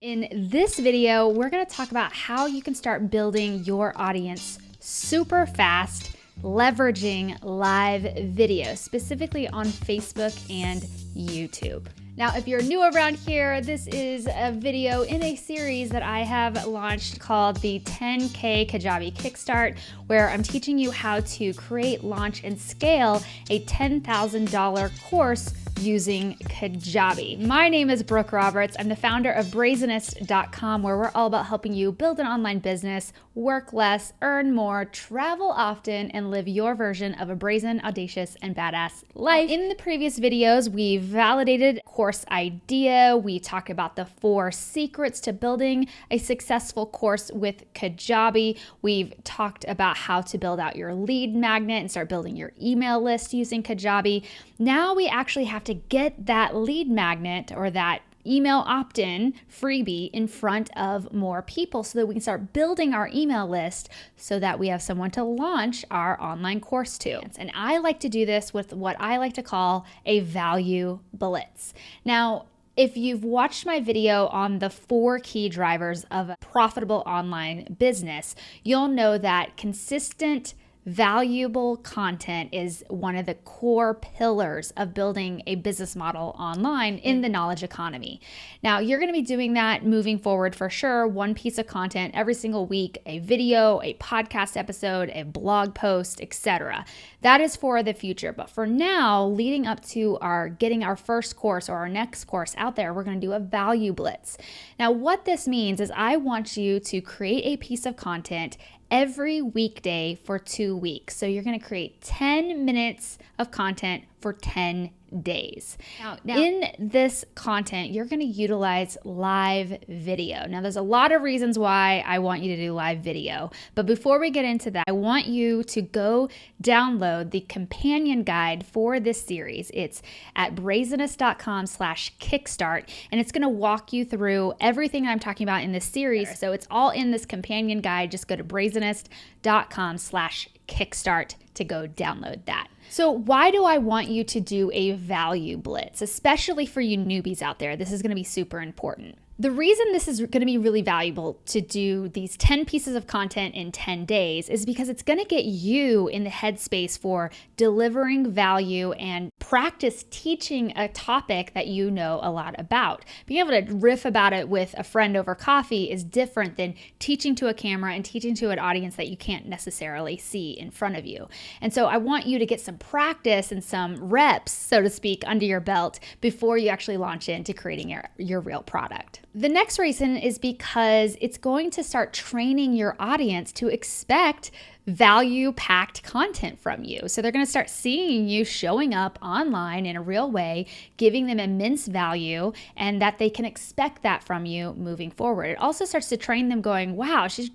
In this video, we're going to talk about how you can start building your audience super fast, leveraging live video, specifically on Facebook and YouTube. Now, if you're new around here, this is a video in a series that I have launched called the 10K Kajabi Kickstart, where I'm teaching you how to create, launch, and scale a $10,000 course using Kajabi. My name is Brooke Roberts. I'm the founder of brazenest.com, where we're all about helping you build an online business, work less, earn more, travel often, and live your version of a brazen, audacious, and badass life. In the previous videos, we validated course idea. We talked about the 4 secrets to building a successful course with Kajabi. We've talked about how to build out your lead magnet and start building your email list using Kajabi. Now we actually have to get that lead magnet or that email opt-in freebie in front of more people so that we can start building our email list so that we have someone to launch our online course to. And I like to do this with what I like to call a value blitz. Now, if you've watched my video on the 4 key drivers of a profitable online business, you'll know that consistent valuable content is one of the core pillars of building a business model online in the knowledge economy. Now, you're going to be doing that moving forward for sure. 1 piece of content every single week, a video, a podcast episode, a blog post, etc. That is for the future. But for now, leading up to getting our first course or our next course out there, we're going to do a value blitz. Now, what this means is I want you to create a piece of content every weekday for 2 weeks. So you're going to create 10 minutes of content for 10 days. Now, in this content, you're going to utilize live video. Now, there's a lot of reasons why I want you to do live video. But before we get into that, I want you to go download the companion guide for this series. It's at brazenest.com/kickstart, and it's going to walk you through everything I'm talking about in this series. So it's all in this companion guide. Just go to brazenest.com/kickstart to go download that. So why do I want you to do a value blitz, especially for you newbies out there? This is going to be super important. The reason this is going to be really valuable to do these 10 pieces of content in 10 days is because it's going to get you in the headspace for delivering value and practice teaching a topic that you know a lot about. Being able to riff about it with a friend over coffee is different than teaching to a camera and teaching to an audience that you can't necessarily see in front of you. And so I want you to get some practice and some reps, so to speak, under your belt before you actually launch into creating your real product. The next reason is because it's going to start training your audience to expect value-packed content from you. So they're going to start seeing you showing up online in a real way, giving them immense value, and that they can expect that from you moving forward. It also starts to train them going, wow, she's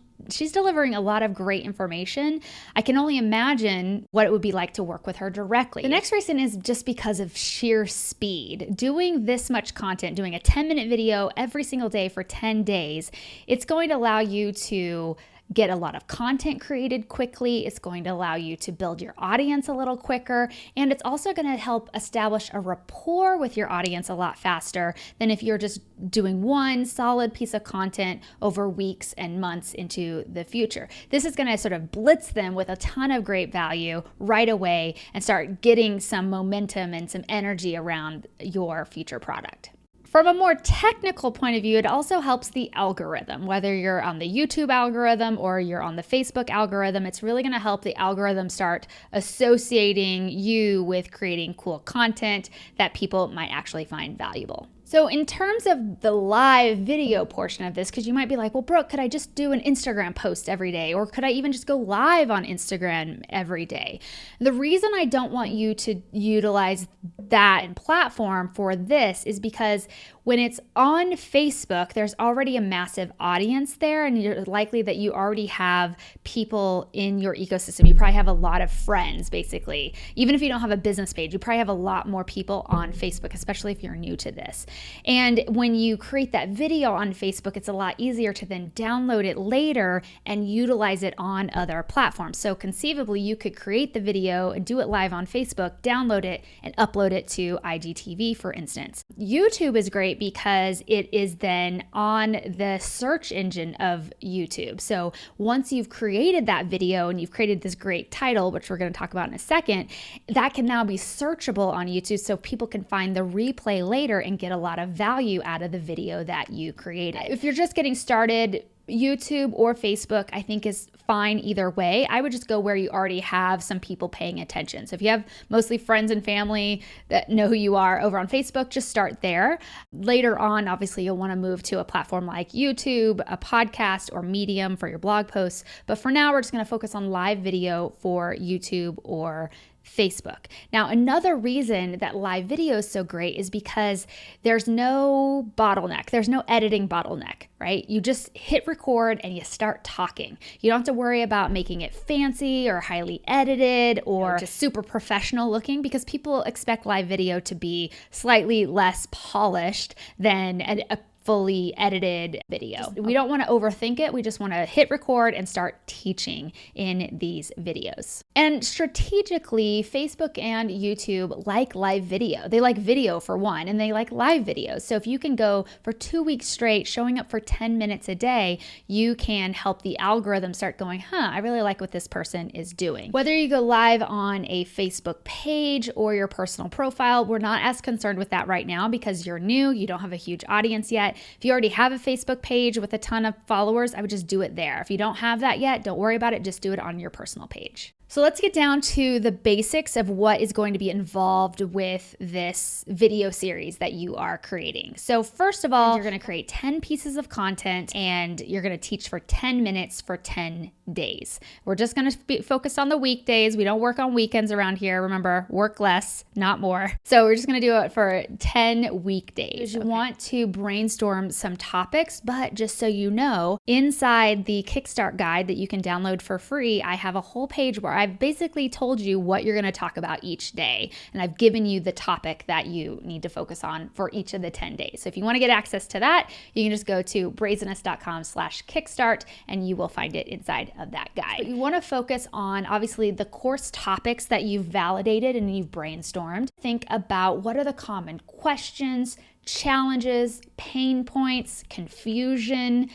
delivering a lot of great information. I can only imagine what it would be like to work with her directly. The next reason is just because of sheer speed. Doing this much content, doing a 10-minute video every single day for 10 days, it's going to allow you to get a lot of content created quickly. It's going to allow you to build your audience a little quicker. And it's also going to help establish a rapport with your audience a lot faster than if you're just doing one solid piece of content over weeks and months into the future. This is going to sort of blitz them with a ton of great value right away and start getting some momentum and some energy around your future product. From a more technical point of view, it also helps the algorithm. Whether you're on the YouTube algorithm or you're on the Facebook algorithm, it's really going to help the algorithm start associating you with creating cool content that people might actually find valuable. So in terms of the live video portion of this, because you might be like, well, Brooke, could I just do an Instagram post every day? Or could I even just go live on Instagram every day? The reason I don't want you to utilize that platform for this is because when it's on Facebook, there's already a massive audience there, and you're likely that you already have people in your ecosystem. You probably have a lot of friends, basically. Even if you don't have a business page, you probably have a lot more people on Facebook, especially if you're new to this. And when you create that video on Facebook, it's a lot easier to then download it later and utilize it on other platforms. So conceivably, you could create the video and do it live on Facebook, download it, and upload it to IGTV, for instance. YouTube is great great because it is then on the search engine of YouTube. So once you've created that video and you've created this great title, which we're going to talk about in a second, that can now be searchable on YouTube so people can find the replay later and get a lot of value out of the video that you created. If you're just getting started, YouTube or Facebook, I think is fine either way. I would just go where you already have some people paying attention. So if you have mostly friends and family that know who you are over on Facebook, just start there. Later on, obviously, you'll want to move to a platform like YouTube, a podcast, or Medium for your blog posts. But for now, we're just going to focus on live video for YouTube or Facebook. Now, another reason that live video is so great is because there's no bottleneck. There's no editing bottleneck, right? You just hit record and you start talking. You don't have to worry about making it fancy or highly edited or just super professional looking, because people expect live video to be slightly less polished than a fully edited video. We don't want to overthink it. We just want to hit record and start teaching in these videos. And strategically, Facebook and YouTube like live video. They like video for one, and they like live videos. So if you can go for 2 weeks straight, showing up for 10 minutes a day, you can help the algorithm start going, I really like what this person is doing. Whether you go live on a Facebook page or your personal profile, we're not as concerned with that right now because you're new, you don't have a huge audience yet. If you already have a Facebook page with a ton of followers, I would just do it there. If you don't have that yet, don't worry about it. Just do it on your personal page. So let's get down to the basics of what is going to be involved with this video series that you are creating. So first of all, you're going to create 10 pieces of content and you're going to teach for 10 minutes for 10 days. We're just going to be focused on the weekdays. We don't work on weekends around here. Remember, work less, not more. So we're just going to do it for 10 weekdays. You want to brainstorm some topics, but just so you know, inside the Kickstart guide that you can download for free, I have a whole page where I've basically told you what you're going to talk about each day. And I've given you the topic that you need to focus on for each of the 10 days. So if you want to get access to that, you can just go to brazenest.com/kickstart and you will find it inside of that guide. But you want to focus on obviously the course topics that you've validated and you've brainstormed. Think about what are the common questions, challenges, pain points, confusion,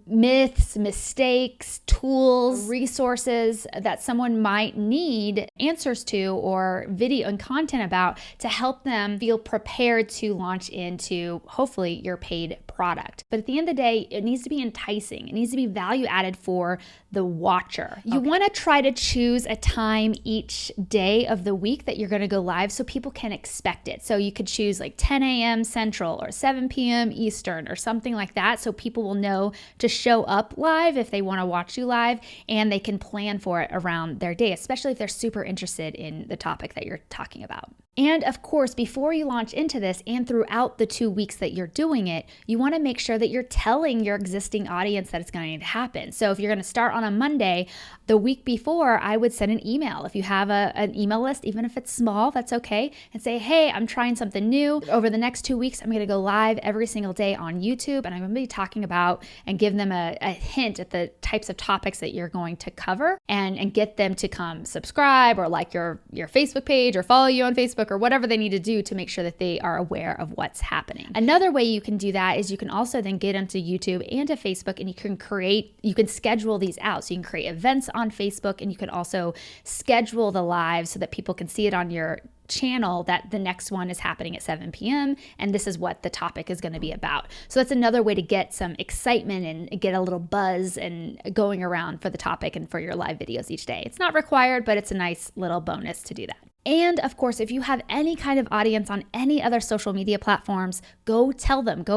myths, mistakes, tools, resources that someone might need answers to or video and content about to help them feel prepared to launch into hopefully your paid product. But at the end of the day, it needs to be enticing. It needs to be value added for the watcher. You want to try to choose a time each day of the week that you're going to go live so people can expect it. So you could choose like 10 a.m. Central or 7 p.m. Eastern or something like that, so people will know to show up live if they want to watch you live, and they can plan for it around their day, especially if they're super interested in the topic that you're talking about. And of course, before you launch into this and throughout the 2 weeks that you're doing it, you want to make sure that you're telling your existing audience that it's going to happen. So if you're going to start on a Monday, the week before, I would send an email. If you have an email list, even if it's small, that's okay. And say, hey, I'm trying something new. Over the next 2 weeks, I'm going to go live every single day on YouTube. And I'm going to be talking about and give them a hint at the types of topics that you're going to cover and get them to come subscribe or like your Facebook page or follow you on Facebook or whatever they need to do to make sure that they are aware of what's happening. Another way you can do that is you can also then get onto YouTube and to Facebook, and you can schedule these out. So you can create events on Facebook, and you can also schedule the live so that people can see it on your channel that the next one is happening at 7 p.m. and this is what the topic is going to be about. So that's another way to get some excitement and get a little buzz and going around for the topic and for your live videos each day. It's not required, but it's a nice little bonus to do that. And of course, if you have any kind of audience on any other social media platforms, go tell them, get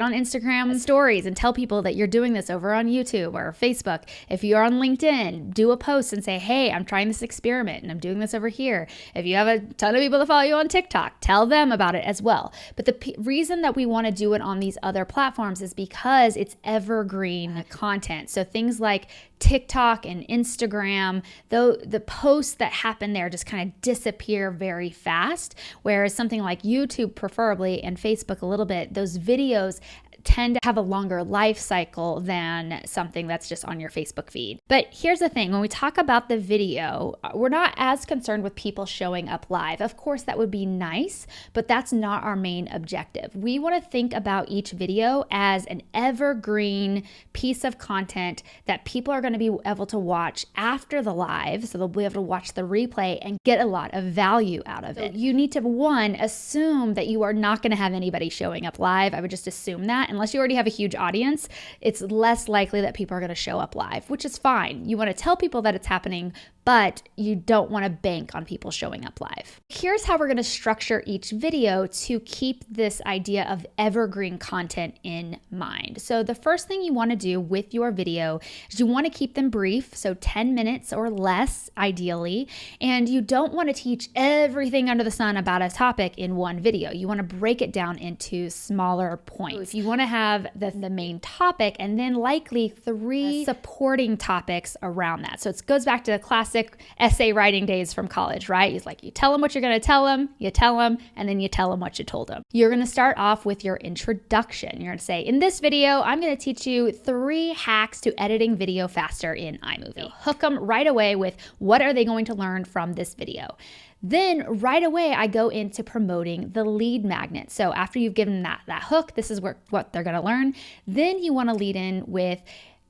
on Instagram stories and tell people that you're doing this over on YouTube or Facebook. If you're on LinkedIn, do a post and say, hey, I'm trying this experiment and I'm doing this over here. If you have a ton of people that follow you on TikTok, tell them about it as well. But the reason that we want to do it on these other platforms is because it's evergreen content. So things like TikTok and Instagram, though the posts that happen there just kind of disappear very fast, whereas something like YouTube preferably and Facebook a little bit, those videos tend to have a longer life cycle than something that's just on your Facebook feed. But here's the thing, when we talk about the video, we're not as concerned with people showing up live. Of course, that would be nice, but that's not our main objective. We want to think about each video as an evergreen piece of content that people are going to be able to watch after the live, so they'll be able to watch the replay and get a lot of value out of it. You need to, one, assume that you are not going to have anybody showing up live. I would just assume that. Unless you already have a huge audience, it's less likely that people are going to show up live, which is fine. You want to tell people that it's happening, but you don't want to bank on people showing up live. Here's how we're going to structure each video to keep this idea of evergreen content in mind. So the first thing you want to do with your video is you want to keep them brief, so 10 minutes or less ideally, and you don't want to teach everything under the sun about a topic in one video. You want to break it down into smaller points. So if you want to have the main topic and then likely 3 supporting topics around that. So it goes back to the classic essay writing days from college, right? It's like you tell them what you're going to tell them, you tell them, and then you tell them what you told them. You're going to start off with your introduction. You're going to say, in this video, I'm going to teach you 3 hacks to editing video faster in iMovie. So hook them right away with what are they going to learn from this video. Then right away, I go into promoting the lead magnet. So after you've given that hook, this is what they're going to learn. Then you want to lead in with,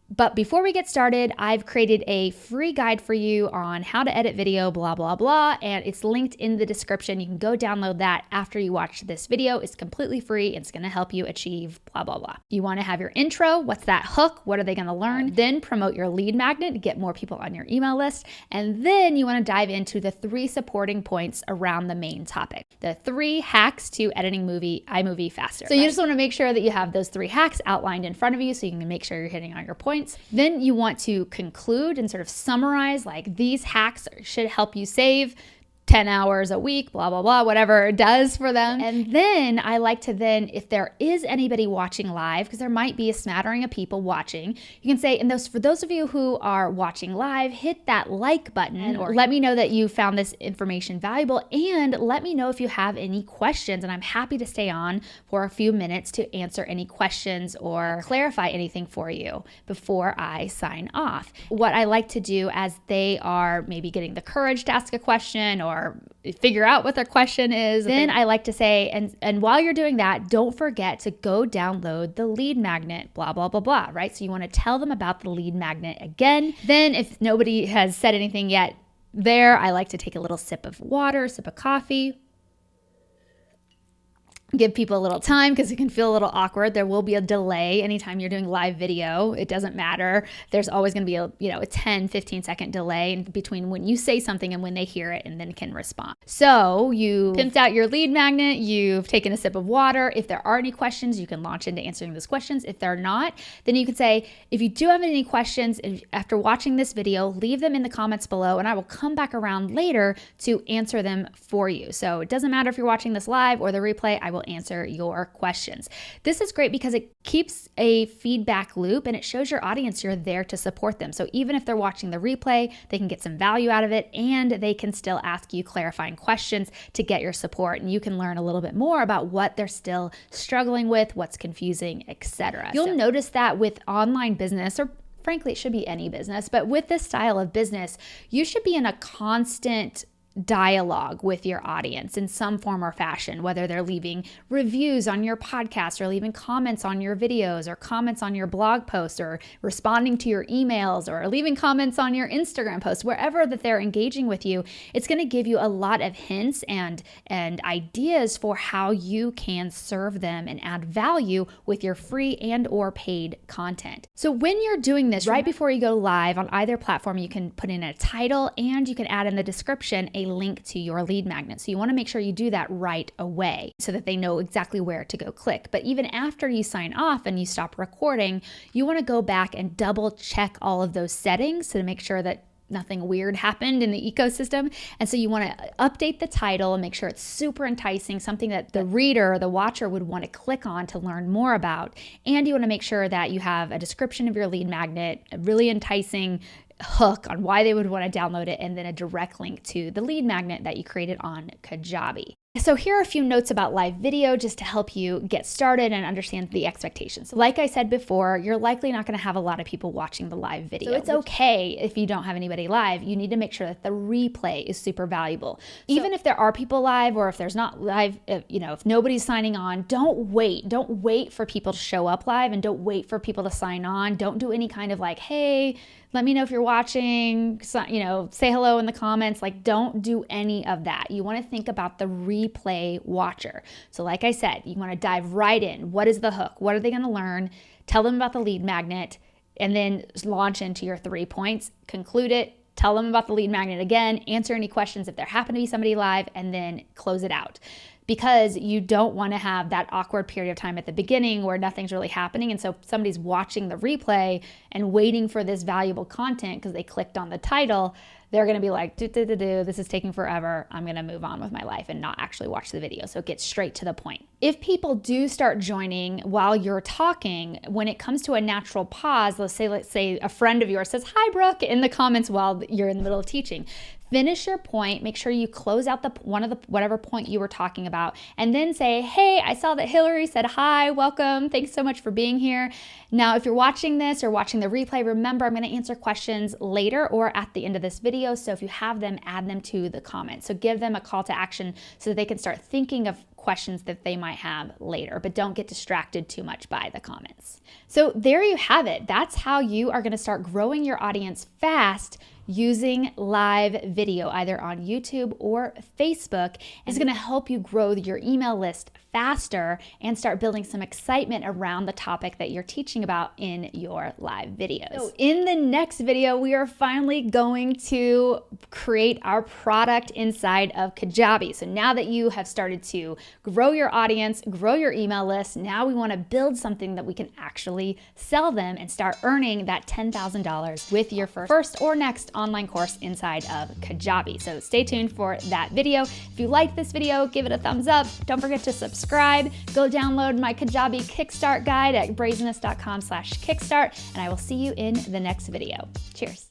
but before we get started, I've created a free guide for you on how to edit video, blah, blah, blah, and it's linked in the description. You can go download that after you watch this video. It's completely free. It's going to help you achieve blah, blah, blah. You want to have your intro. What's that hook? What are they going to learn? Then promote your lead magnet to get more people on your email list. And then you want to dive into the 3 supporting points around the main topic. The 3 hacks to editing iMovie faster. So you just want to make sure that you have those 3 hacks outlined in front of you so you can make sure you're hitting on your points. Then you want to conclude and sort of summarize, like, these hacks should help you save 10 hours a week, blah, blah, blah, whatever it does for them. And then I like to if there is anybody watching live, because there might be a smattering of people watching, you can say, for those of you who are watching live, hit that like button or let me know that you found this information valuable, and let me know if you have any questions, and I'm happy to stay on for a few minutes to answer any questions or clarify anything for you before I sign off. What I like to do as they are maybe getting the courage to ask a question or figure out what their question is, then I like to say, and while you're doing that, don't forget to go download the lead magnet, blah, blah, blah, blah, right? So you want to tell them about the lead magnet again. Then if nobody has said anything yet there, I like to take a little sip of water, sip of coffee, give people a little time because it can feel a little awkward. There will be a delay anytime you're doing live video. It doesn't matter. There's always going to be a 10, 15 second delay in between when you say something and when they hear it and then can respond. So you pimped out your lead magnet. You've taken a sip of water. If there are any questions, you can launch into answering those questions. If they're not, then you can say, if you do have any questions after watching this video, leave them in the comments below and I will come back around later to answer them for you. So it doesn't matter if you're watching this live or the replay, I will answer your questions. This is great because it keeps a feedback loop and it shows your audience you're there to support them. So even if they're watching the replay, they can get some value out of it and they can still ask you clarifying questions to get your support, and you can learn a little bit more about what they're still struggling with, what's confusing, etc. You'll notice that with online business, or frankly, it should be any business, but with this style of business, you should be in a constant dialogue with your audience in some form or fashion, whether they're leaving reviews on your podcast or leaving comments on your videos or comments on your blog posts or responding to your emails or leaving comments on your Instagram posts, wherever that they're engaging with you. It's going to give you a lot of hints and ideas for how you can serve them and add value with your free and or paid content. So when you're doing this, right before you go live on either platform, you can put in a title and you can add in the description a link to your lead magnet. So you want to make sure you do that right away so that they know exactly where to go click. But even after you sign off and you stop recording, you want to go back and double check all of those settings to make sure that nothing weird happened in the ecosystem. And so you want to update the title and make sure it's super enticing, something that the reader or the watcher would want to click on to learn more about. And you want to make sure that you have a description of your lead magnet, a really enticing hook on why they would want to download it, and then a direct link to the lead magnet that you created on Kajabi. So here are a few notes about live video just to help you get started and understand the expectations. Like I said before, you're likely not going to have a lot of people watching the live video. So it's okay if you don't have anybody live. You need to make sure that the replay is super valuable. Even if there are people live, or if there's not live, if nobody's signing on, don't wait. Don't wait for people to show up live, and don't wait for people to sign on. Don't do any kind of like, hey, let me know if you're watching, say hello in the comments. Like, don't do any of that. You want to think about the replay watcher. So like I said, you want to dive right in. What is the hook? What are they going to learn? Tell them about the lead magnet, and then launch into your 3 points, conclude it, tell them about the lead magnet again, answer any questions if there happen to be somebody live, and then close it out. Because you don't want to have that awkward period of time at the beginning where nothing's really happening. And so somebody's watching the replay and waiting for this valuable content because they clicked on the title. They're going to be like, this is taking forever. I'm going to move on with my life and not actually watch the video. So get straight to the point. If people do start joining while you're talking, when it comes to a natural pause, let's say a friend of yours says, hi, Brooke, in the comments while you're in the middle of teaching. Finish your point, make sure you close out whatever point you were talking about, and then say, hey, I saw that Hillary said hi, welcome, thanks so much for being here. Now, if you're watching this or watching the replay, remember I'm going to answer questions later or at the end of this video, so if you have them, add them to the comments. So give them a call to action so that they can start thinking of questions that they might have later, but don't get distracted too much by the comments. So there you have it. That's how you are going to start growing your audience fast using live video, either on YouTube or Facebook. Is going to help you grow your email list faster and start building some excitement around the topic that you're teaching about in your live videos. So in the next video, we are finally going to create our product inside of Kajabi. So now that you have started to grow your audience, grow your email list, now we want to build something that we can actually sell them and start earning that $10,000 with your first or next online course inside of Kajabi. So stay tuned for that video. If you like this video, give it a thumbs up. Don't forget to subscribe. Go download my Kajabi Kickstart guide at brazenness.com/kickstart, and I will see you in the next video. Cheers.